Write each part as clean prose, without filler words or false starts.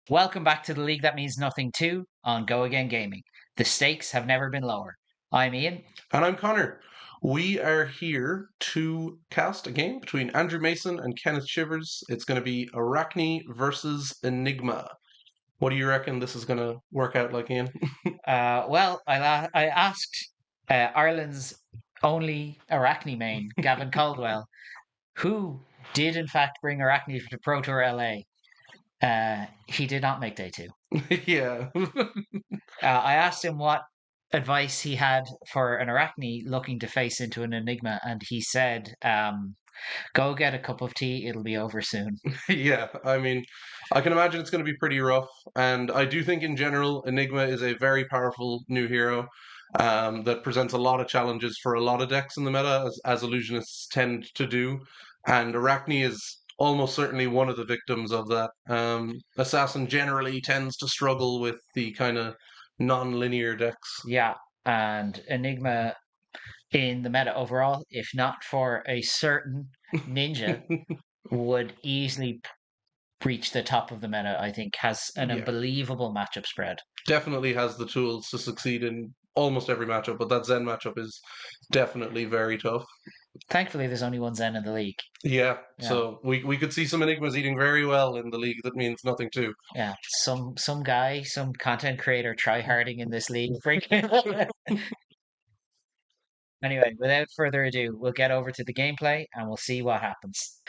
Welcome back to the League That Means Nothing 2 on Go Again Gaming. The stakes have never been lower. I'm Ian. And I'm Connor. We are here to cast a game between Andrew Mason and Kenneth Shivers. It's going to be Arakni versus Enigma. What do you reckon this is going to work out like, Ian? I asked Ireland's only Arakni main, Gavin Caldwell, who did in fact bring Arakni to Pro Tour LA. He did not make day two. Yeah. I asked him what advice he had for an Arakni looking to face into an Enigma, and he said, go get a cup of tea, it'll be over soon. Yeah. I mean, I can imagine it's going to be pretty rough. And I do think, in general, Enigma is a very powerful new hero that presents a lot of challenges for a lot of decks in the meta, as illusionists tend to do. And Arachne is almost certainly one of the victims of that. Assassin generally tends to struggle with the kind of non-linear decks. Yeah, and Enigma in the meta overall, if not for a certain ninja, would easily reach the top of the meta. I think has an Yeah, unbelievable matchup spread. definitely has the tools to succeed in almost every matchup, but that Zen matchup is definitely very tough. Thankfully, there's only one Zen in the league. Yeah, Yeah, so we could see some Enigmas eating very well in the league. That means nothing too. yeah. Some guy, some content creator, try harding in this league. Freaking. Anyway, without further ado, we'll get over to the gameplay and we'll see what happens.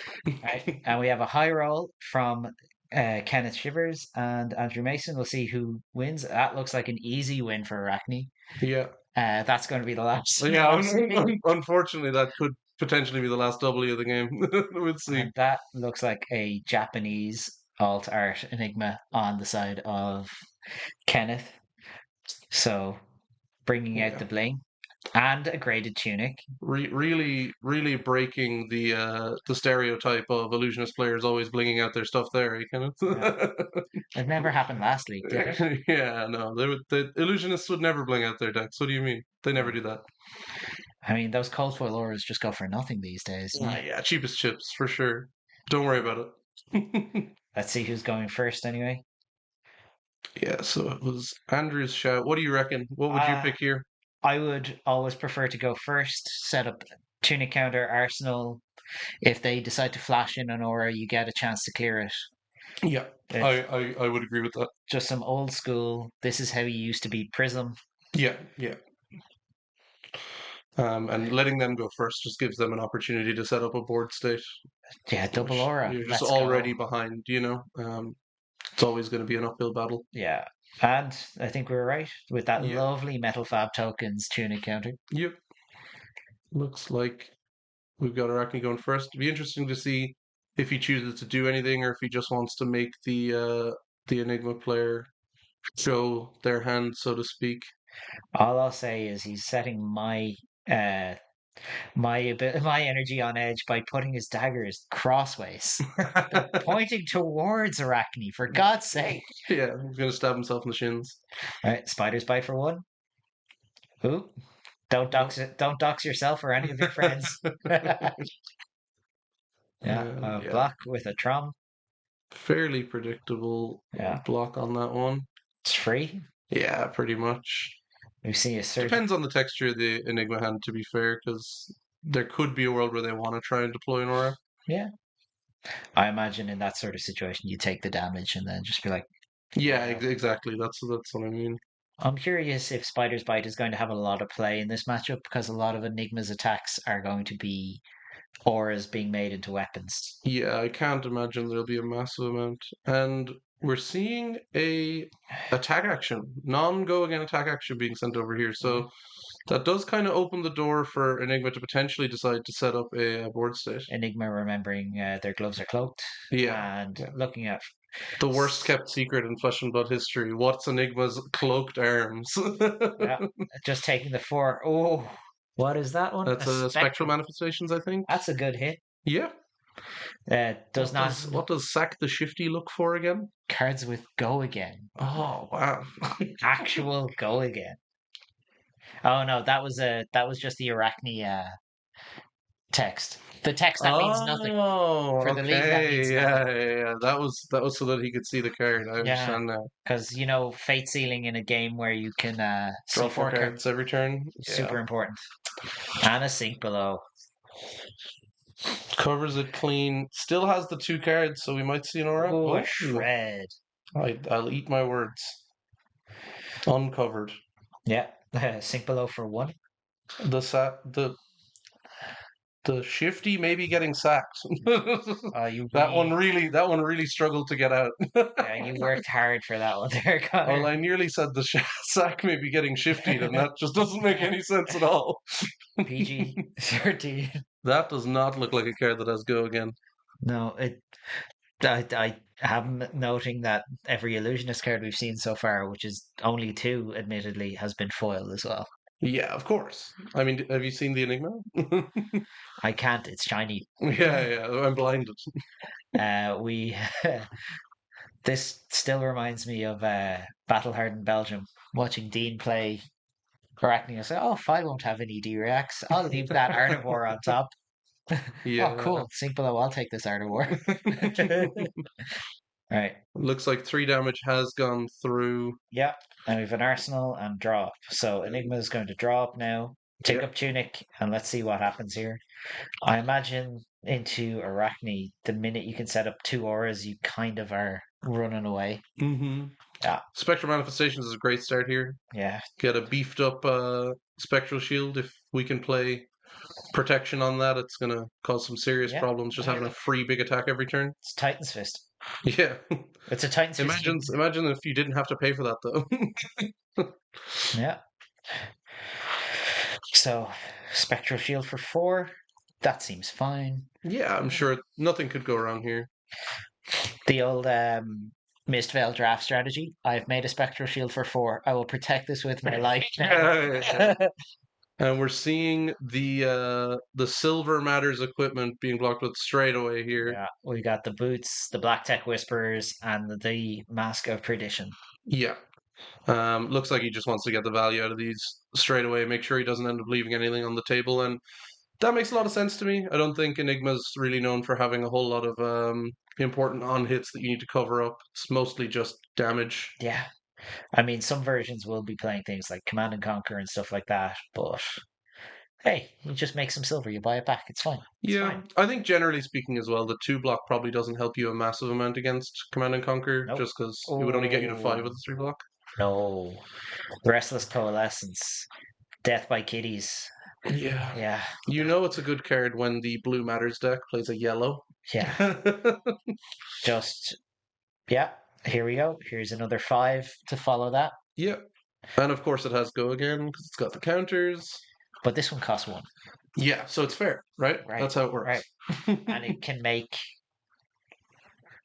Right, and we have a high roll from Kenneth Shivers and Andrew Mason. We'll see who wins. That looks like an easy win for Arachne. Yeah, That's going to be the last. yeah. Unfortunately, that could potentially be the last W of the game. We'll see. And that looks like a Japanese alt art Enigma on the side of Kenneth. So bringing out Yeah, the bling and a graded tunic. really breaking the stereotype of illusionist players always blinging out their stuff there. Kind Yeah, of. it never happened last league, did it? Yeah, no, the illusionists would never bling out their decks. What do you mean? They never Yeah. do that. I mean, those cold foil auras just go for nothing these days. Yeah, cheapest chips for sure. Don't worry about it. Let's see who's going first anyway. Yeah, so it was Andrew's shout. What do you reckon? What would you Uh, pick here? I would always prefer to go first, set up tunic counter arsenal. If they decide to flash in an aura, you get a chance to clear it. Yeah, It's I would agree with that. just some old school. This is how you used to beat Prism. Yeah, yeah. And letting them go first just gives them an opportunity to set up a board state, Yeah, double which aura. you're just Let's already go. behind. It's always going to be an uphill battle. Yeah. And I think we were right with that Yeah, lovely Metal Fab tokens tunic counter. yep. Looks like we've got Arachne going first. It'd be interesting to see if he chooses to do anything or if he just wants to make the Enigma player show their hand, so to speak. All I'll say is he's setting uh my energy on edge by putting his daggers crossways. They're pointing towards Arachne, for God's sake. Yeah, he's gonna stab himself in the shins. All right, spider's bite for one. Ooh, don't dox No. it. Don't dox yourself or any of your friends. Yeah, a Yeah, block with a trom. fairly predictable Yeah, block on that one. it's free. Yeah, pretty much. We see a surge. Depends on the texture of the Enigma hand, to be fair, because there could be a world where they want to try and deploy an aura. Yeah, I imagine in that sort of situation, you take the damage and then just be like, Yeah, yeah. exactly. That's what I mean. I'm curious if Spider's Bite is going to have a lot of play in this matchup because a lot of Enigma's attacks are going to be auras being made into weapons. Yeah, I can't imagine there'll be a massive amount. And we're seeing a attack action, non-go again attack action being sent over here. Mhm. So that does kind of open the door for Enigma to potentially decide to set up a board state. Enigma remembering their gloves are cloaked Yeah, and yeah. looking at The worst kept secret in Flesh and Blood history. What's Enigma's cloaked arms? yeah, just taking the four. Oh, what is that one? That's A a spectral spectral. manifestations, I think. That's a good hit. Yeah. Does not What does Sack the Shifty look for again? cards with go again. Oh wow. Actual go again. Oh no, that was just the Arachne text. The text that means nothing. Oh, For the league, that okay. means nothing. Yeah. That was so that he could see the card. I Yeah, understand now. because fate sealing in a game where you can see Draw four four cards, cards every turn. Yeah. super important. And a sink below. Covers it clean. Still has the two cards, so we might see an aura. Oh, a Oh, shred. I'll eat my words. Uncovered. Yeah, sink below for one. The the shifty maybe getting sacked. You That one really struggled to get out. yeah, you worked hard for that one there, Well, Connor. I nearly said the sack may be getting shifted, and that just doesn't make any sense at all. PG 13. That does not look like a card that has go again. No, I am noting that every illusionist card we've seen so far, which is only two, admittedly, has been foiled as well. Yeah, of course. I mean, have you seen the Enigma? I can't. It's shiny. Yeah, I'm blinded. We this still reminds me of Battle Hardened Belgium. Watching Dean play Arakni, I say, "Oh, if I won't have any D-Reacts, I'll leave that Artivore on top." Oh, Yeah. cool. Sink below. I'll take this Artivore. Right. Looks like 3 damage has gone through. Yeah. And we have an Arsenal and draw up. So Enigma is going to draw up now. Take Yeah. up Tunic, and let's see what happens here. I imagine into Arachne, the minute you can set up two auras, you kind of are running away. Mm-hmm. Yeah, Spectral Manifestations is a great start here. yeah, Get a beefed up Spectral Shield. If we can play protection on that, it's going to cause some serious yeah. problems just having a free big attack every turn. It's Titan's Fist. Yeah. It's a Titan's Fist. Imagine if you didn't have to pay for that, though. Yeah. So, Spectral Shield for 4. That seems fine. Yeah, I'm sure nothing could go wrong here. The old Mistveil draft strategy. I've made a Spectral Shield for 4. I will protect this with my life now. And we're seeing the Silver Matters equipment being blocked with straightaway here. Yeah, we got the boots, the Black Tech Whispers, and the Mask of Perdition. Yeah. Looks like he just wants to get the value out of these straight away, make sure he doesn't end up leaving anything on the table, and that makes a lot of sense to me. I don't think Enigma's really known for having a whole lot of important on hits that you need to cover up. It's mostly just damage. Yeah. I mean, some versions will be playing things like Command and Conquer and stuff like that, but hey, you just make some silver, you buy it back. It's fine. It's Yeah, fine. I think generally speaking as well, the 2 block probably doesn't help you a massive amount against Command and Conquer, Nope. just because it would only get you to 5 with Oh, the 3 block. no. Restless Coalescence. Death by Kitties. Yeah. Yeah. You know it's a good card when the Blue Matters deck plays a yellow. Yeah. Just, yeah. Here we go. Here's another 5 to follow that. Yeah. And of course it has go again because it's got the counters. But this one costs 1. Yeah, so it's fair, right? Right. That's how it works. Right. And it can make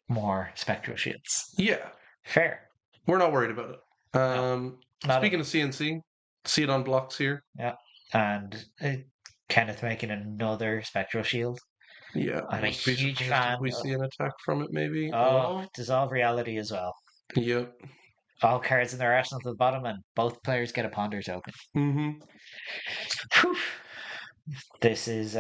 more Spectral Shields. Yeah. Fair. We're not worried about it. Speaking of CNC, see it on blocks here. Yeah. And Kenneth making another Spectral Shield. Yeah. I'm a huge fan. We see an attack from it, maybe. Oh, Dissolve Reality as well. Yep. All cards in their arsenal to the bottom, and both players get a Ponder token. Mm-hmm. Whew. This is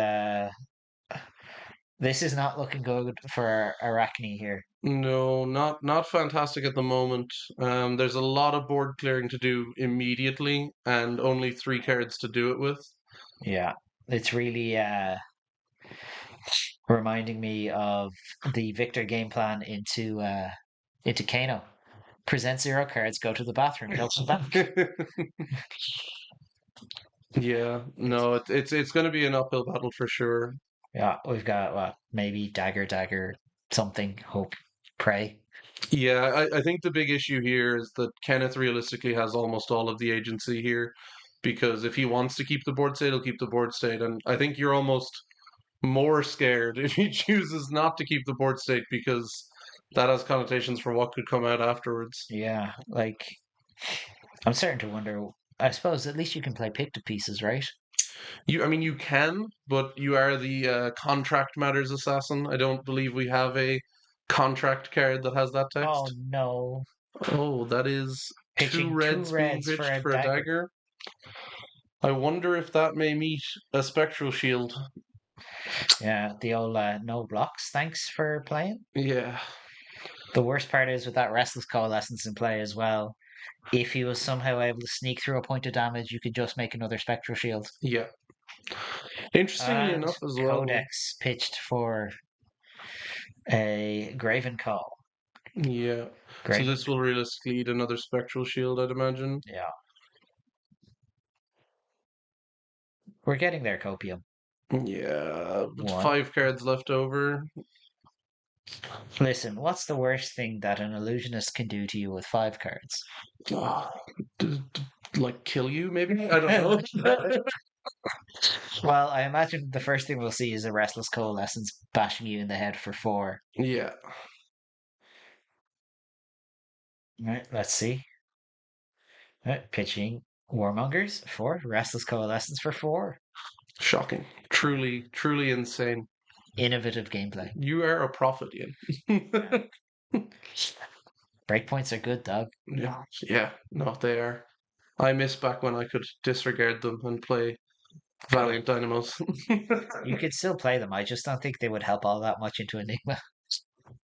not looking good for Arachne here. No, not fantastic at the moment. There's a lot of board clearing to do immediately, and only 3 cards to do it with. Yeah, it's really reminding me of the Victor game plan into Kano. Present 0 cards, go to the bathroom, don't come back. Yeah, no, it's going to be an uphill battle for sure. Yeah, we've got what, maybe dagger, something, hope, pray. Yeah, I think the big issue here is that Kenneth realistically has almost all of the agency here, because if he wants to keep the board state, he'll keep the board state, and I think you're almost more scared if he chooses not to keep the board state because that has connotations for what could come out afterwards. Yeah, like I'm starting to wonder. I suppose at least you can play pick to pieces, right? I mean, you can, but you are the contract matters assassin. I don't believe we have a contract card that has that Oh text. no. Oh, that is Pitching 2 two reds being reds for pitched a for a dagger. dagger. I wonder if that may meet a spectral shield. Yeah, the old no blocks. Thanks for playing. Yeah, The worst part is with that Restless Coalescence in play as well. If he was somehow able to sneak through a point of damage, you could just make another Spectral Shield. yeah. Interestingly And enough, as well. Codex pitched for a Graven Call. Yeah. So Graven, this will realistically eat another spectral shield, I'd imagine. yeah. We're getting there, Copium. Yeah, with One. 5 cards left over. Listen, what's the worst thing that an illusionist can do to you with 5 cards? Ah, like kill you, maybe? I don't know. Well, I imagine the first thing we'll see is a Restless Coalescence bashing you in the head for 4. Yeah, Right, let's see. Right, pitching Warmongers for Restless Coalescence for 4. shocking. Truly, truly insane. Innovative gameplay. You are a prophet, Ian. Yeah. Breakpoints are good, dog. Yeah, yeah, no, they are. I miss back when I could disregard them and play Valiant Dynamos. You could still play them. I just don't think they would help all that much into Enigma.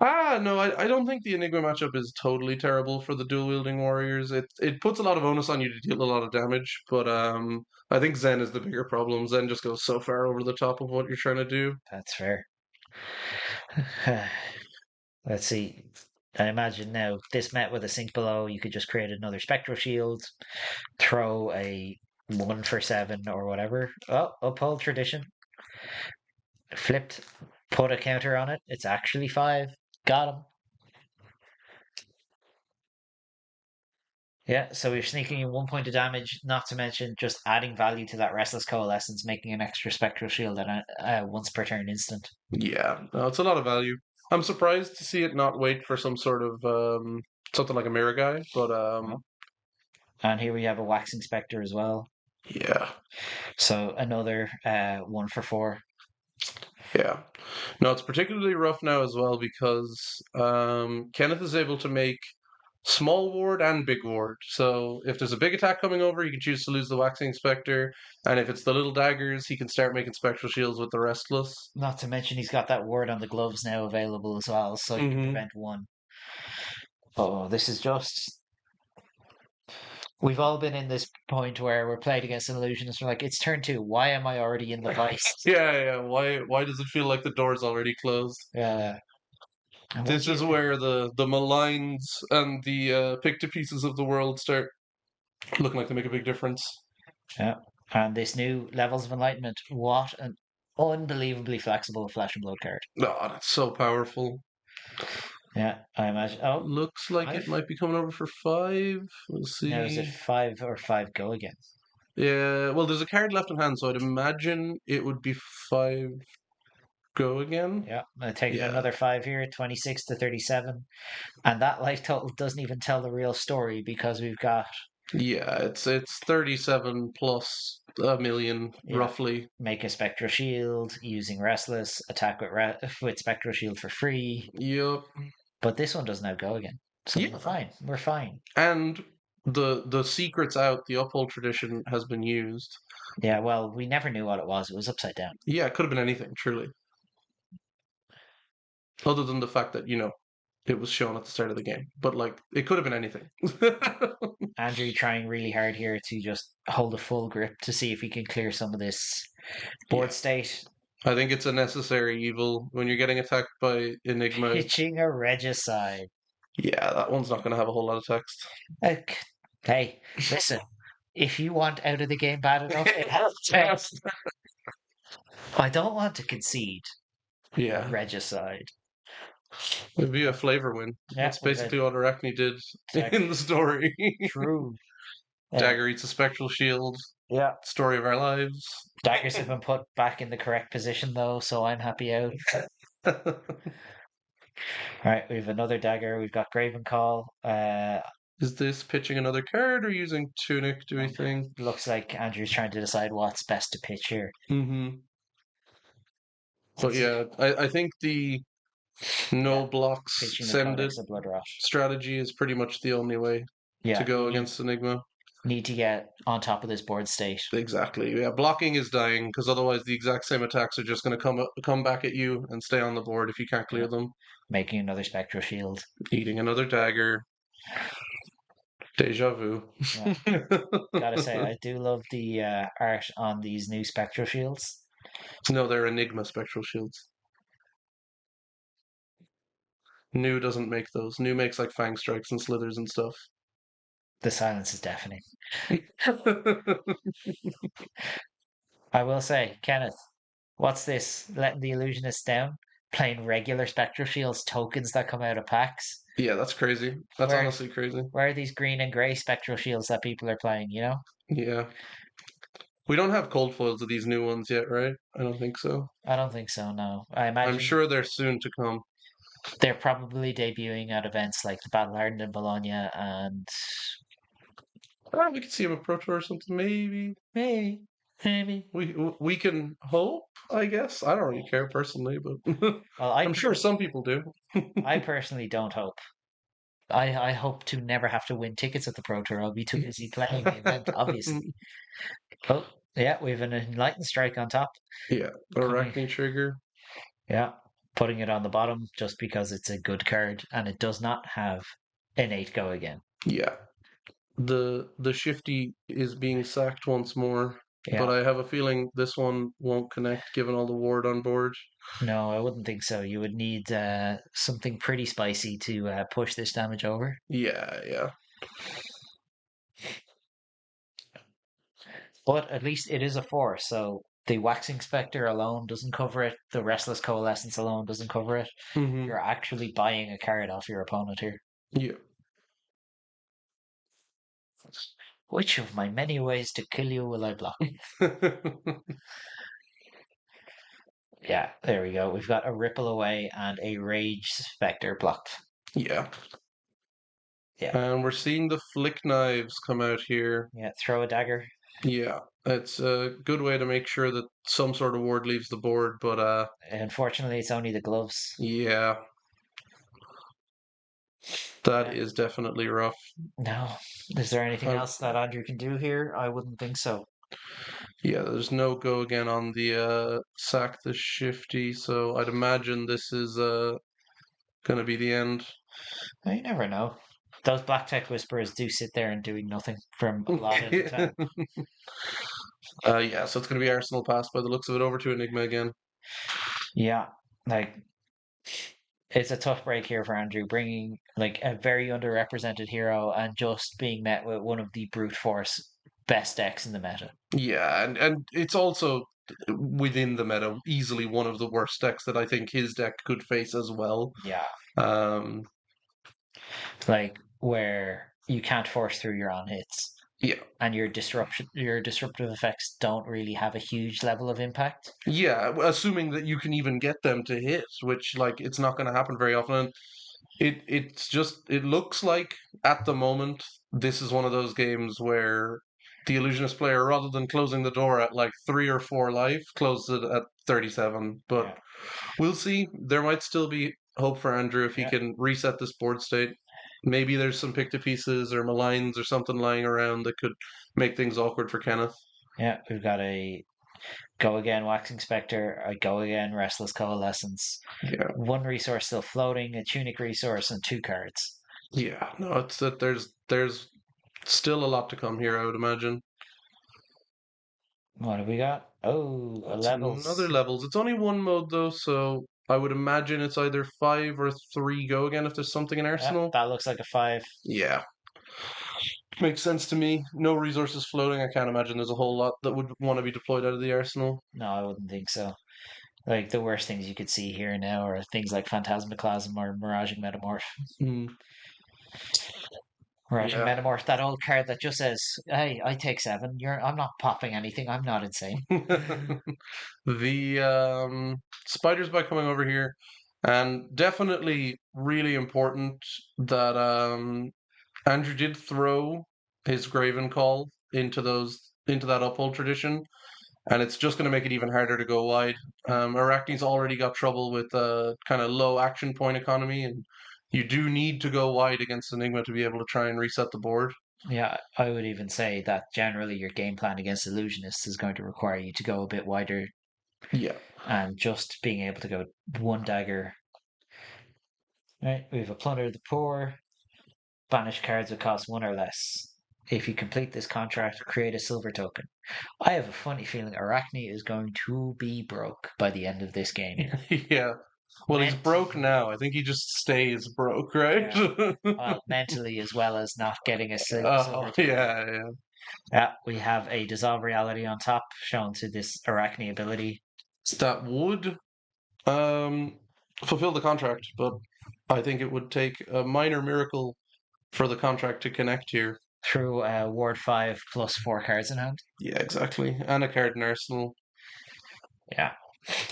No, I don't think the Enigma matchup is totally terrible for the dual wielding warriors. It puts a lot of onus on you to deal a lot of damage, but I think Zen is the bigger problem. Zen just goes so far over the top of what you're trying to do. That's fair. Let's see. I imagine now this met with a sink below, you could just create another spectral shield, throw a 1 for 7 or whatever. Oh, uphold tradition. Flipped, put a counter on it. It's actually 5. Got him. Yeah, so we're sneaking in 1 point of damage, not to mention just adding value to that Restless Coalescence, making an extra Spectral Shield and a once per turn instant. Yeah, no, it's a lot of value. I'm surprised to see it not wait for some sort of something like a mirror guy, but Well, and here we have a Waxing Spectre as well. yeah, So another 1 for 4. yeah. No, it's particularly rough now as well because Kenneth is able to make small ward and big ward. So if there's a big attack coming over, he can choose to lose the Waxing Spectre, and if it's the little daggers, he can start making spectral shields with the Restless. Not to mention he's got that word on the gloves now available as well, so he can Hmm. prevent 1. Oh, this is just. We've all been in this point where we're playing against an illusionist. We're like, it's turn 2. Why am I already in the vice? Yeah, yeah. Why does it feel like the door's already closed? Yeah. And once This you. is where the maligns and the pick to pieces of the world start looking like they make a big difference. Yeah. And this new levels of enlightenment. What an unbelievably flexible flesh and blood card. Oh, that's so powerful. Yeah, I imagine. Oh, Looks like it 5. might be coming over for 5. We'll Now is it see. 5 or 5 go again? Yeah, well, there's a card left in hand, so I'd imagine it would be 5 go again. Yeah, I'm taking Yeah, another 5 here, 26 to 37. And that life total doesn't even tell the real story because we've got, yeah, it's 37 plus a million yeah, roughly. make a Spectral Shield using Restless, attack with Spectral Shield for free. Yep. But this one doesn't go again. So we're Yeah, fine. We're fine. and the secret's out. The uphold tradition has been used. Yeah, well, we never knew what it was. It was upside down. Yeah, it could have been anything, truly. Other than the fact that, it was shown at the start of the game. But, like, it could have been anything. Andrew trying really hard here to just hold a full grip to see if he can clear some of this board Yeah. state. I think it's a necessary evil when you're getting attacked by Enigma. Pitching a Regicide. Yeah, that one's not going to have a whole lot of text. Hey, listen. If you want out of the game bad enough, it has text. I don't want to concede Yeah, Regicide. it'd be a flavor win. Yeah, That's we've had basically what Arakni did in the story. true. Dagger eats a spectral shield. Yeah. Story of our lives. Daggers have been put back in the correct position though, so I'm happy out. Alright, we have another dagger. We've got Graven Call. Is this pitching another card or using Tunic, do we think? Looks like Andrew's trying to decide what's best to pitch here. Mm-hmm. But yeah, I think the Yeah, no blocks pitching the send it Codex of Blood Rot. strategy is pretty much the only way to Yeah, go against Enigma. need to get on top of this board state. Exactly. Yeah, blocking is dying because otherwise the exact same attacks are just going to come back at you and stay on the board if you can't clear Yeah. them. Making another spectral shield. Eating another dagger. Deja vu. Yeah. Gotta say, I do love the art on these new spectral shields. No, they're Enigma spectral shields. New doesn't make those. New makes like Fang Strikes and Slithers and stuff. The silence is deafening. I will say, Kenneth, what's this? Letting the illusionists down? Playing regular spectral shields tokens that come out of packs? Yeah, that's crazy. That's Where honestly crazy. where are these green and grey spectral shields that people are playing, you know? Yeah. We don't have cold foils of these new ones yet, right? I don't think so. I don't think so, no. I I'm imagine sure they're soon to come. they're probably debuting at events like the Battle Hardened in Bologna and We could see him a Pro Tour or something, maybe. maybe, maybe. We can hope, I guess. I don't really care personally, but Well, I'm sure some people do. I personally don't hope. I hope to never have to win tickets at the Pro Tour. I'll be too busy playing the event, obviously. Oh, yeah, we've an Enlightened Strike on top. Yeah, Coming, Arakni trigger. yeah, putting it on the bottom just because it's a good card and it does not have innate go again. Yeah, the shifty is being sacked once more, but Yeah, I have a feeling this one won't connect given all the ward on board. no, I wouldn't think so. You would need something pretty spicy to push this damage over. Yeah, yeah. But at least it is a force, so the Waxing Spectre alone doesn't cover it. The Restless Coalescence alone doesn't cover it. Hmm. You're actually buying a card off your opponent here. Yeah. Which of my many ways to kill you will I block? Yeah, there we go. We've got a Ripple Away and a Rage Spectre blocked. Yeah. Yeah, And we're seeing the flick knives come out here. yeah. Throw a dagger. Yeah. It's a good way to make sure that some sort of ward leaves the board, but Unfortunately, it's only the gloves. yeah, that Yeah. is definitely rough. No. Is there anything Um, else that Andrew can do here? I wouldn't think so. yeah, there's no go again on the sack the shifty, so I'd imagine this is gonna be the end. Well, you never know. Those Black Tech Whisperers do sit there and doing nothing from a lot of the time. Yeah, so it's gonna be Arsenal pass by the looks of it over to Enigma again. Yeah, like it's a tough break here for Andrew, bringing like a very underrepresented hero and just being met with one of the brute force best decks in the meta. Yeah, and it's also within the meta easily one of the worst decks that I think his deck could face as well. Yeah, Um, like where you can't force through your own hits yeah, and your disruptive effects don't really have a huge level of impact. yeah, assuming that you can even get them to hit, which like it's not going to happen very often. And it's just it looks like at the moment this is one of those games where the illusionist player, rather than closing the door at like 3 or 4 life, closes it at 37. But Yeah, we'll see. There might still be hope for Andrew if he yeah, can reset this board state. Maybe there's some pick to pieces or maligns or something lying around that could make things awkward for Kenneth. yeah. We've got a go again Waxing Spectre, a go again Restless Coalescence, Yeah, one resource still floating, a Tunic resource, and two cards. yeah. No, it's that there's still a lot to come here, I would imagine. What have we got? Oh, a It's another levels. levels. It's only one mode though, so I would imagine it's either 5 or 3 go again if there's something in Yeah, Arsenal. that looks like a five. Yeah. Makes sense to me. No resources floating. I can't imagine there's a whole lot that would want to be deployed out of the Arsenal. No, I wouldn't think so. Like the worst things you could see here now are things like Phantasmaclasm or Miraging Metamorph. Mm, Miraging yeah. Metamorph, that old card that just says, "Hey, I take seven. I'm not popping anything. I'm not insane." The spiders by coming over here, and definitely really important that Andrew did throw his Graven Call into that uphold tradition, and it's just going to make it even harder to go wide. Yeah, Arachne's already got trouble with kind of low action point economy, and you do need to go wide against Enigma to be able to try and reset the board. Yeah, I would even say that generally your game plan against illusionists is going to require you to go a bit wider Yeah. and just being able to go one dagger. Right, we have a plunder of the poor. Banish cards that cost one or less. If you complete this contract, create a silver token. I have a funny feeling Arachne is going to be broke by the end of this game. Yeah. Well, he's broke Mentally, now. I think he just stays broke, right? yeah. Well, mentally as well as not getting a Oh, silver token. yeah, yeah. Yeah, we have a dissolve reality on top, shown to this Arachne ability That would um fulfill the contract, but I think it would take a minor miracle for the contract to connect here. through Ward 5 plus 4 cards in hand. Yeah, exactly. And a card in Arsenal. Yeah.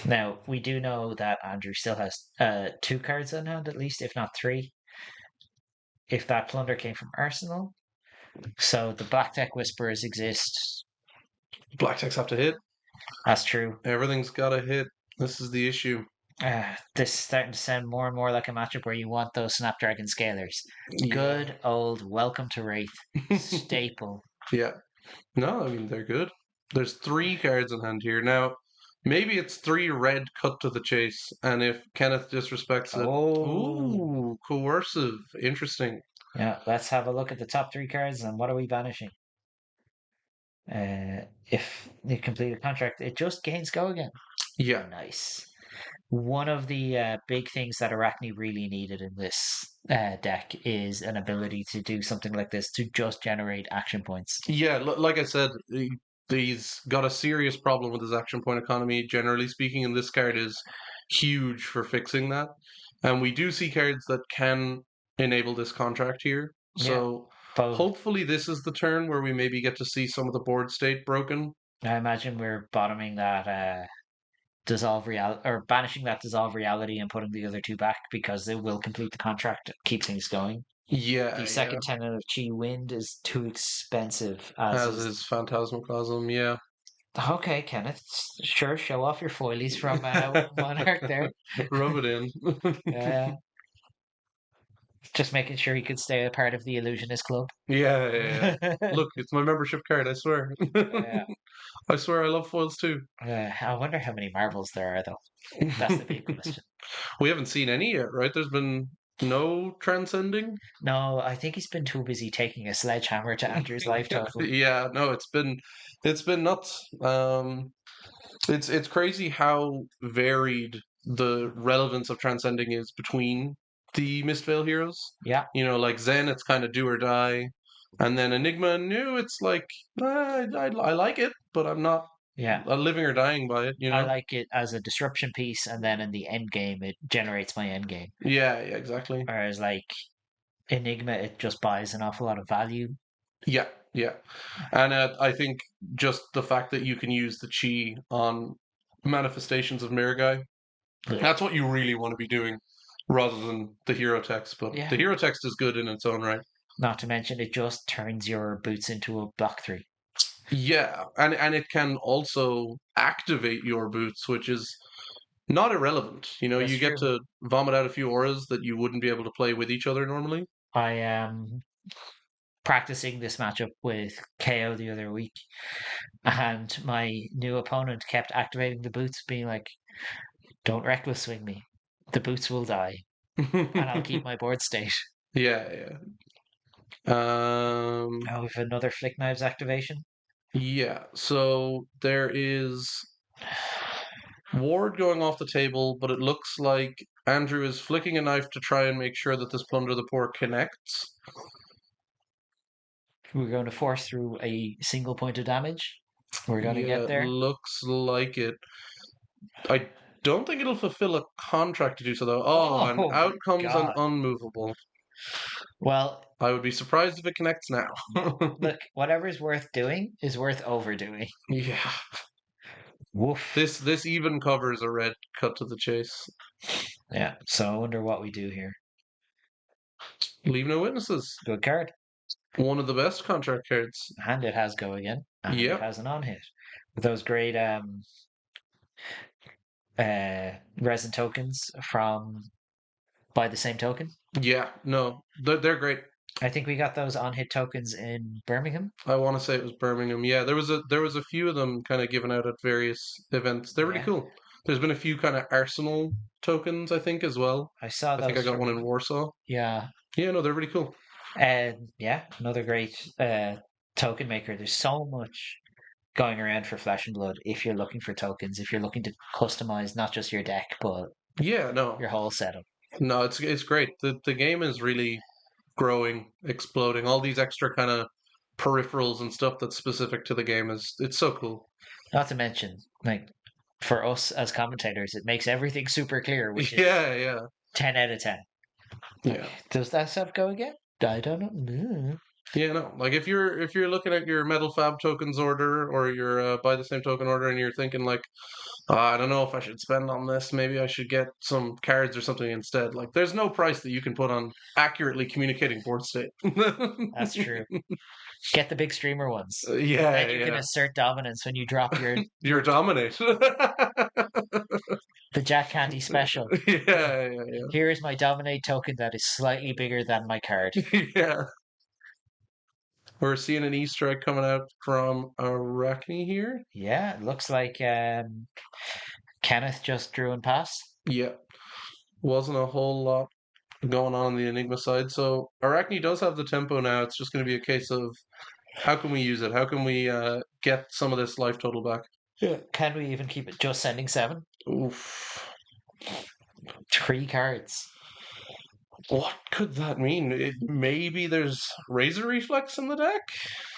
Now, we do know that Andrew still has 2 cards in hand, at least, if not 3, if that plunder came from Arsenal. So the Black Deck Whisperers exist. Black techs have to hit. That's true. Everything's got to hit. This is the issue. This is starting to sound more and more like a matchup where you want those Snapdragon Scalers. Yeah. Good old Welcome to Wraith. Staple. Yeah. No, I mean they're good. There's 3 cards in hand here. Now, maybe it's 3 red cut to the chase, and if Kenneth disrespects it, Oh. ooh, coercive. Interesting. Yeah, let's have a look at the top 3 cards and what are we banishing? If you complete a contract, it just gains go again. Yeah. Nice. One of the big things that Arachne really needed in this deck is an ability to do something like this to just generate action points. Yeah, like I said, he's got a serious problem with his action point economy, generally speaking, and this card is huge for fixing that. And we do see cards that can enable this contract here. Yeah, So both. hopefully this is the turn where we maybe get to see some of the board state broken. I imagine we're bottoming that dissolve reality or banishing that dissolve reality and putting the other 2 back because it will complete the contract, keep things going. The Yeah, yeah. second tenant of Chi Wind is too expensive, as As is. is Phantasmacosm, yeah. Okay, Kenneth, sure, show off your foilies from Monarch there. Rub it in. Uh, just making sure he could stay a part of the Illusionist Club. Yeah, yeah, yeah. Look, it's my membership card, I swear. Yeah. I swear I love foils too. I wonder how many marbles there are, though. That's the big question. We haven't seen any yet, right? There's been no transcending. No, I think he's been too busy taking a sledgehammer to Andrew's life total. Yeah, no, it's been nuts. It's crazy how varied the relevance of transcending is between the Mistveil heroes. Yeah, Like Zen, it's kind of do or die, and then Enigma, new, it's like I like it, but I'm not yeah. living or dying by it. I like it as a disruption piece, and then in the end game, it generates my end game. Yeah, yeah, exactly. Whereas, like, Enigma, it just buys an awful lot of value. Yeah, yeah. And I think just the fact that you can use the chi on manifestations of Mirgai, Ugh. that's what you really want to be doing rather than the hero text. But Yeah. the hero text is good in its own right. Not to mention, it just turns your boots into a block 3. Yeah, and it can also activate your boots, which is not irrelevant. That's You get true. to vomit out a few auras that you wouldn't be able to play with each other normally. I am practicing this matchup with KO the other week, and my new opponent kept activating the boots, being like, "Don't reckless swing me. The boots will die, and I'll keep my board state." Yeah, yeah. Um, Now we have another Flick Knives activation. yeah. So there is Ward going off the table, but it looks like Andrew is flicking a knife to try and make sure that this Plunder the Poor connects. We're going to force through a single point of damage. We're going to Yeah, get it there. looks like it. I don't think it'll fulfill a contract to do so, though. Oh, and Oh my out comes an god. unmovable. Well, I would be surprised if it connects now. look, whatever's worth doing is worth overdoing. Yeah, Woof. this even covers a red cut to the chase. Yeah, so I wonder what we do here. Leave no witnesses. Good card. One of the best contract cards. And it has go again. And it Yep. has an on hit. With those great resin tokens from buy the same token. Yeah, no, they're great. I think we got those on hit tokens in Birmingham. I want to say it was Birmingham. Yeah, there was a few of them kind of given out at various events. They're really Yeah, cool. There's been a few kind of Arsenal tokens, I think, as well. I saw I think I those got one from. in Warsaw. Yeah, Yeah, no, they're really cool. and yeah, another great token maker. There's so much going around for Flesh and Blood if you're looking for tokens, if you're looking to customize not just your deck, but Yeah, no, your whole setup. no, it's great. The game is really growing, exploding. All these extra kind of peripherals and stuff that's specific to the game is it's so cool. Not to mention, like, for us as commentators, it makes everything super clear, which is Yeah, yeah, 10 out of 10. Like, yeah. does that stuff go again? I don't know. Mm. Yeah, no. Like if you're looking at your Metal Fab tokens order or your buy the same token order and you're thinking like, I don't know if I should spend on this, maybe I should get some cards or something instead. Like there's no price that you can put on accurately communicating board state. That's true. Get the big streamer ones. Yeah, Then you can yeah. assert dominance when you drop You're dominate. the Jack Candy special. Yeah, yeah, Here is my dominate token that is slightly bigger than my card. yeah. Yeah. We're seeing an Easter egg coming out from Arakni here. Yeah, it looks like Kenneth just drew and passed. Yeah. Wasn't a whole lot going on the Enigma side. So Arachne does have the tempo now. It's just going to be a case of how can we use it? How can we get some of this life total back? Yeah. Can we even keep it just sending 7? Oof. 3 cards. What could that mean? Maybe there's Razor Reflex in the deck?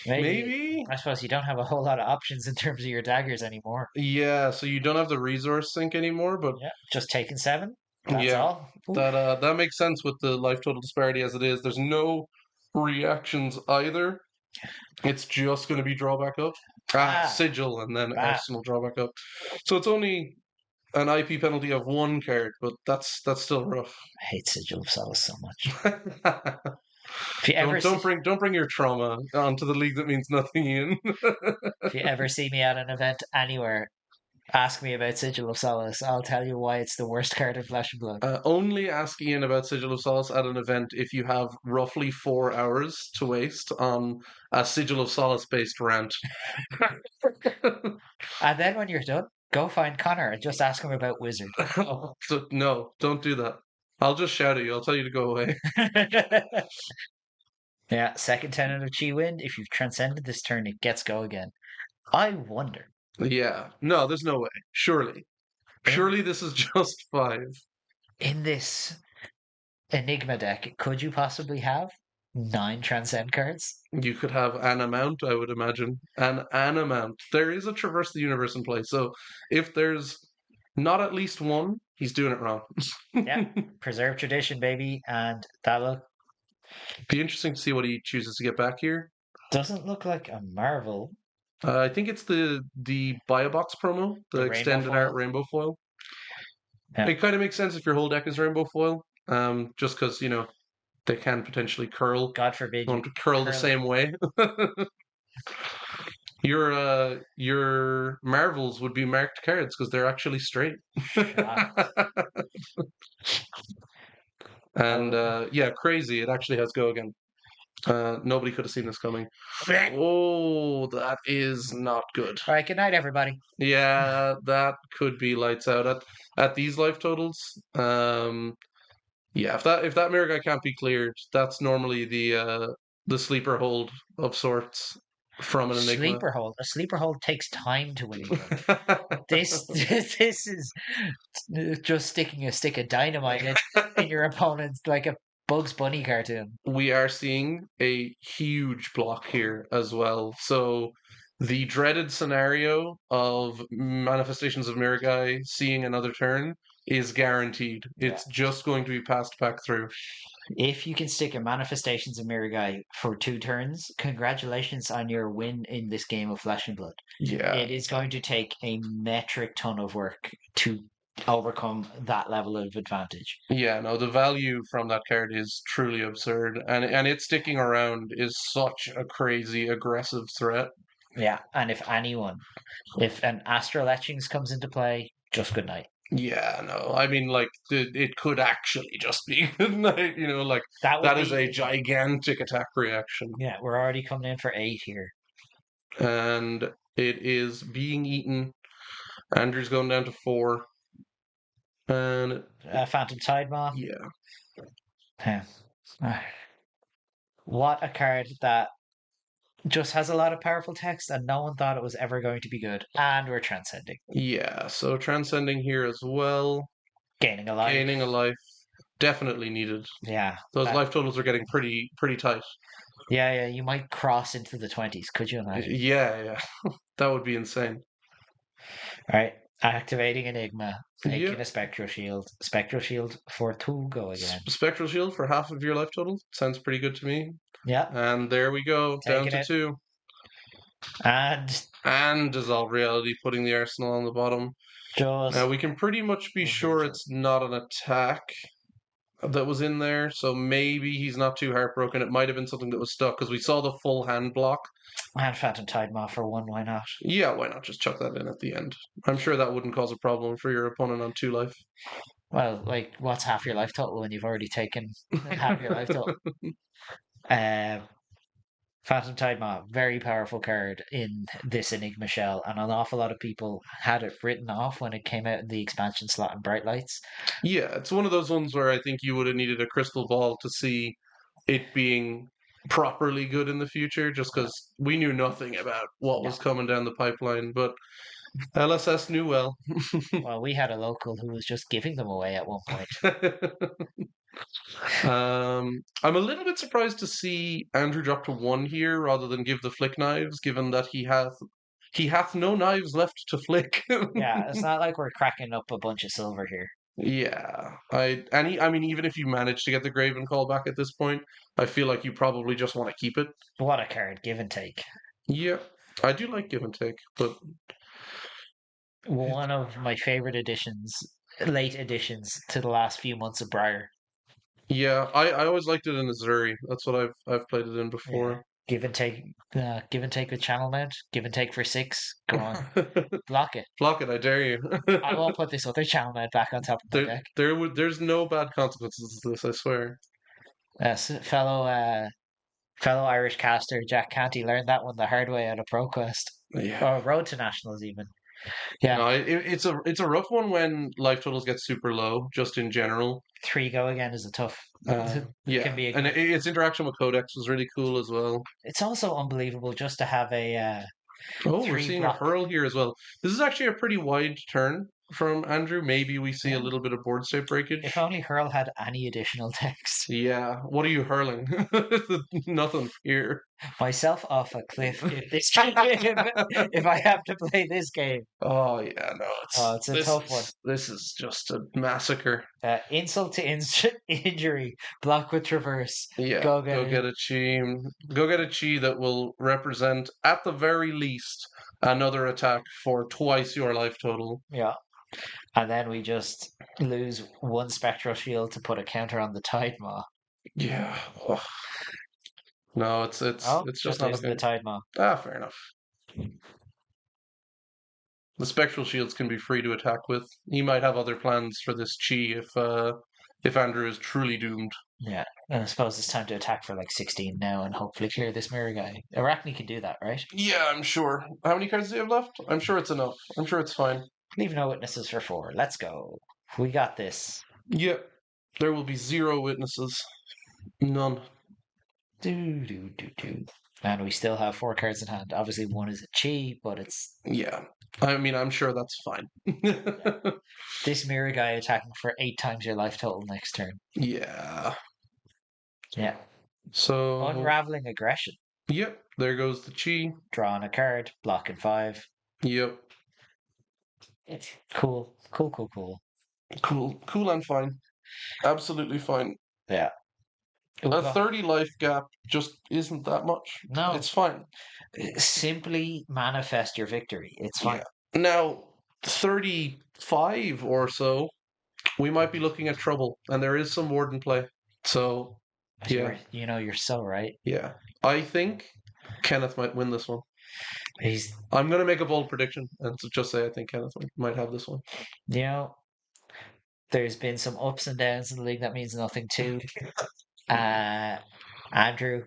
Maybe. Maybe? I suppose you don't have a whole lot of options in terms of your daggers anymore. Yeah, so you don't have the resource sink anymore, but Yeah, just taking 7. That's yeah, all. Oof. that makes sense with the life total disparity as it is. There's no reactions either. It's just going to be drawback up. Ah, Sigil and then ah. Arsenal drawback up. So it's only an IP penalty of 1 card, but that's still rough. I hate Sigil of Solace so much. If you ever don't see, don't bring don't bring your trauma onto the league that means nothing, Ian. if you ever see me at an event anywhere, ask me about Sigil of Solace. I'll tell you why it's the worst card in Flesh and Blood. Only ask Ian about Sigil of Solace at an event if you have roughly 4 hours to waste on a Sigil of Solace based rant. And then when you're done, go find Connor and just ask him about Wizard. So, no, don't do that. I'll just shout at you. I'll tell you to go away. Yeah, second tenant of Chi Wind. If you've transcended this turn, it gets go again. I wonder, Yeah. No, there's no way. Surely. in Surely this is just 5. in this Enigma deck, could you possibly have 9 transcend cards? You could have an amount, I would imagine. An amount. There is a Traverse the Universe in play. So if there's not at least one, he's doing it wrong. Yeah, preserve tradition, baby, and that Be interesting to see what he chooses to get back here. doesn't look like a Marvel. I think it's the Buy a Box promo, the The rainbow extended art foil. rainbow foil. Yeah. It kind of makes sense if your whole deck is rainbow foil, just because they can potentially curl. God forbid you Want to curl the curl it. same way. Your marvels would be marked cards because they're actually straight. Shocked. And yeah, crazy. It actually has go again. Nobody could have seen this coming. All Oh, that is not good. right, good night, everybody. Yeah, that could be lights out at these life totals. Yeah, if that mirror guy can't be cleared, that's normally the sleeper hold of sorts from an Enigma. Sleeper hold. A sleeper hold takes time to win a game. This is just sticking a stick of dynamite in your opponent's like a Bugs Bunny cartoon. We are seeing a huge block here as well. So the dreaded scenario of manifestations of Mirror Guy seeing another turn is guaranteed. It's just going to be passed back through. If you can stick a Manifestations of Mirror Guy for 2 turns, congratulations on your win in this game of Flesh and Blood. Yeah. It is going to take a metric ton of work to overcome that level of advantage. Yeah, no, the value from that card is truly absurd, and it sticking around is such a crazy aggressive threat. Yeah, and if an Astral Etchings comes into play, just good night. Yeah, no. I mean, like it could actually just be, like, like That would that is a be, gigantic attack reaction, yeah, we're already coming in for 8 here. and it is being eaten. Andrew's going down to 4, and Phantom Tidemaw. yeah, Yeah. Ah, what a card that just has a lot of powerful text, and no one thought it was ever going to be good. And we're transcending, yeah. So transcending here as well, gaining a life. gaining a life, definitely needed. Yeah, Those that. life totals are getting pretty tight. Yeah, yeah. You might cross into the 20s. Could you imagine? Yeah, yeah, that would be insane. All right, activating Enigma, Yeah, making a Spectral Shield. Spectral Shield for 2 go again. spectral shield for half of your life total sounds pretty good to me. Yeah, And there we go, down taking to it. 2. And And dissolve reality, putting the arsenal on the bottom. Now just we can pretty much be sure neutral. it's not an attack that was in there, so maybe he's not too heartbroken. It might have been something that was stuck because we saw the full hand block. And Phantom Tidemaw for 1, why not? Yeah, why not just chuck that in at the end? I'm sure that wouldn't cause a problem for your opponent on 2 life. Well, like, what's half your life total when you've already taken half your life total? Uh, Phantom Tidemaw, very powerful card in this Enigma shell, and an awful lot of people had it written off when it came out in the expansion slot in Bright Lights. Yeah, it's one of those ones where I think you would have needed a crystal ball to see it being properly good in the future, just Uh, because we knew nothing about what yeah. was coming down the pipeline. But LSS knew well. Well, we had a local who was just giving them away at one point. I'm a little bit surprised to see Andrew drop to 1 here rather than give the flick knives, given that he hath no knives left to flick. Yeah, it's not like we're cracking up a bunch of silver here. Yeah, I mean, even if you manage to get the Graven call back at this point, I feel like you probably just want to keep it. What a card, give and take. Yeah, I do like give and take, but One of my favorite additions, late additions to the last few months of Briar. yeah, I always liked it in Azuri. That's what I've played it in Yeah. before. Give and take with channel mount. Give and take for 6. Go on, block it. Block it, I dare you. I won't put this other channel mount back on top of my deck. There's no bad consequences to this, I swear. Fellow Irish caster Jack Canty learned that one the hard way out of ProQuest Yeah. or Road to Nationals even. No, Yeah, it's a rough one when life totals get super low, just in general. 3 go again is a tough. It can Yeah, be. and its interaction with Codex was really cool as well. It's also unbelievable just to have a Oh, we're 3 seeing a block. hurl here as well. This is actually a pretty wide turn from Andrew. Maybe we see a Yeah. little bit of board state If breakage. only Hurl had any additional text. Yeah, what are you hurling? Nothing here. Myself off a cliff if this game, if I have to play this game. Oh yeah, no, Oh, it's it's a this tough one. is this is just a massacre. Insult to injury, block with traverse. Yeah, Go get go it. get a chi. Go get a chi that will represent, at the very least, another attack for twice your life total. Yeah. And then we just lose 1 spectral shield to put a counter on the Tide Maw. Yeah. Ugh. No, it's it's Oh, it's just just not losing the looking. Tide Maw. Ah, fair enough. The spectral shields can be free to attack with. He might have other plans for this chi if Andrew is truly doomed. Yeah. And I suppose it's time to attack for like 16 now and hopefully clear this mirror guy. Arachne can do that, right? Yeah, I'm sure. How many cards do you have left? I'm sure it's enough. I'm sure it's fine. Leave no witnesses for 4. Let's go. We got this. Yep. There will be 0 witnesses. None. Do, do, do, do. And we still have 4 cards in hand. Obviously, one is a chi, but it's Yeah. I mean, I'm sure that's fine. this mirror guy attacking for 8 times your life total next turn. Yeah. Yeah. So, Unraveling aggression. yep, there goes the chi. Drawing a card, blocking 5. Yep. It's cool. Cool, cool, cool. Cool. Cool and fine. Absolutely fine. Yeah. A 30 life gap just isn't that much. No. It's fine. Simply manifest your victory. It's fine. Yeah. Now, 35 or so, we might be looking at trouble, and there is some ward in play. So, yeah. You're so right. Yeah. I think Kenneth might win this one. He's, I'm going to make a bold prediction and just say I think Kenneth might have this one. you know, There's been some ups and downs in the league that means nothing too. Uh, Andrew,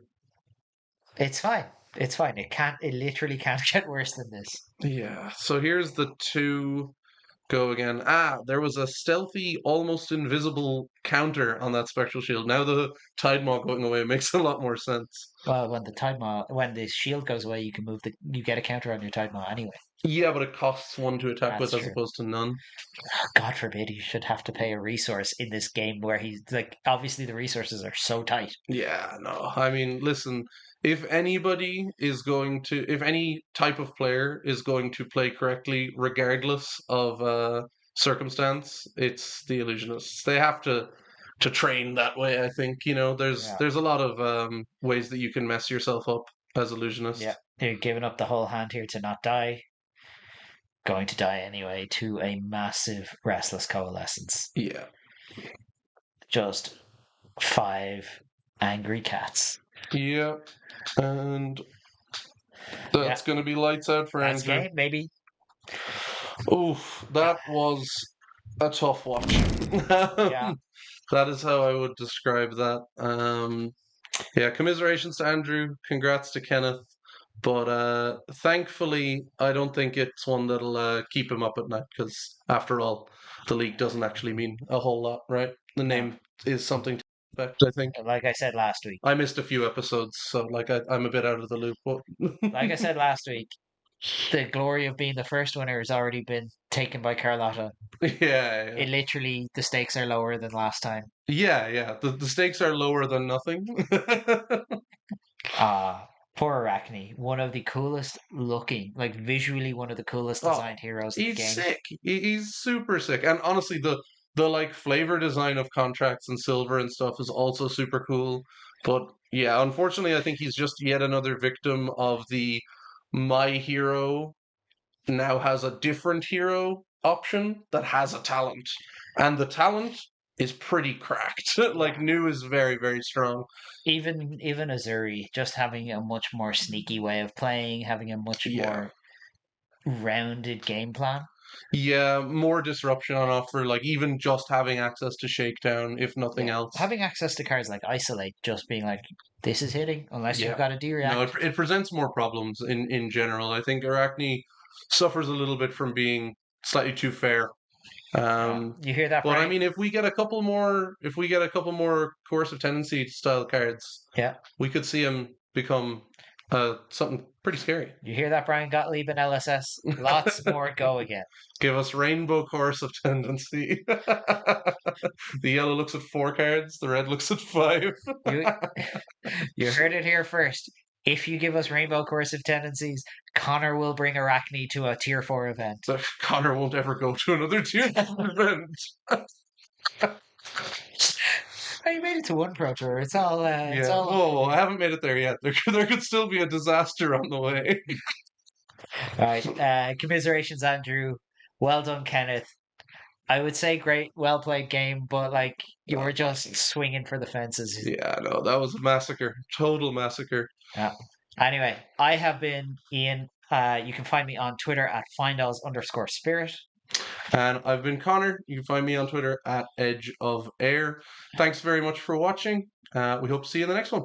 it's fine. It's fine. It literally can't get worse than this. Yeah. So here's the two go again. Ah, there was a stealthy, almost invisible counter on that spectral shield. Now the Tide Maw going away makes a lot more sense. Well, when the shield goes away, you get a counter on your Tide Maw anyway. Yeah, but it costs one to attack That's with as true. opposed to none. God forbid he should have to pay a resource in this game where he's like, obviously the resources are so tight. Yeah, no. I mean, listen, if anybody is going to, if any type of player is going to play correctly, regardless of circumstance, it's the illusionists. They have to train that way, I think. There's Yeah. there's a lot of ways that you can mess yourself up as Yeah. illusionist. You're giving up the whole hand here to not die. Going to die anyway to a massive restless coalescence. Yeah. Just five angry cats. Yeah. And Yeah. that's going to be lights out for That's Andrew. game, maybe. Oof, that was a tough watch. Yeah. That is how I would describe that. Yeah, commiserations to Andrew. Congrats to Kenneth. But thankfully, I don't think it's one that'll keep him up at night because, after all, the league doesn't actually mean a whole lot, right? The No. name is something to expect, I think. Like I said last week. I missed a few episodes, so I'm a bit out of the loop. But Like I said last week, the glory of being the first winner has already been taken by Carlotta. yeah, It literally, the stakes are lower than last time. yeah. The stakes are lower than nothing. Ah, poor Arachne. One of the coolest looking, like visually one of the coolest Oh, designed heroes in the he's game. sick. He's super sick. And honestly, the like flavor design of contracts and silver and stuff is also super cool. But yeah, unfortunately, I think he's just yet another victim of the my hero now has a different hero option that has a talent. And the talent is pretty cracked. Yeah. Like new is very, very strong. Even Azuri, just having a much more sneaky way of playing, having a much Yeah. more rounded game plan. Yeah, more disruption on offer, like even just having access to Shakedown, if nothing Yeah. else. Having access to cards like Isolate, just being like, this is hitting, unless you've Yeah. got a No, D-React. it presents more problems in general. I think Arachne suffers a little bit from being slightly too fair. Um, You hear that, but I Brian? mean, if we get a couple more coercive tendency style cards, Yeah. we could see him become something pretty scary. You hear that, Brian Gottlieb and LSS? Lots more go again. Give us rainbow coercive tendency. The yellow looks at 4 cards, the red looks at 5. You you heard it here first. If you give us rainbow coercive tendencies, Connor will bring Arachne to a tier 4 event. So Connor won't ever go to another tier event. I made it to one pro tour. It's Yeah. all Whoa, I haven't made it there yet. There could still be a disaster on the way. right. Commiserations, Andrew. Well done, Kenneth. I would say great, well played game, but like you Oh, were just swinging for the fences. yeah, no, that was a massacre. Total massacre. Yeah. Anyway, I have been Ian. You can find me on Twitter at findalls_spirit. And I've been Connor. You can find me on Twitter at Edge of Air. Thanks very much for watching. We hope to see you in the next one.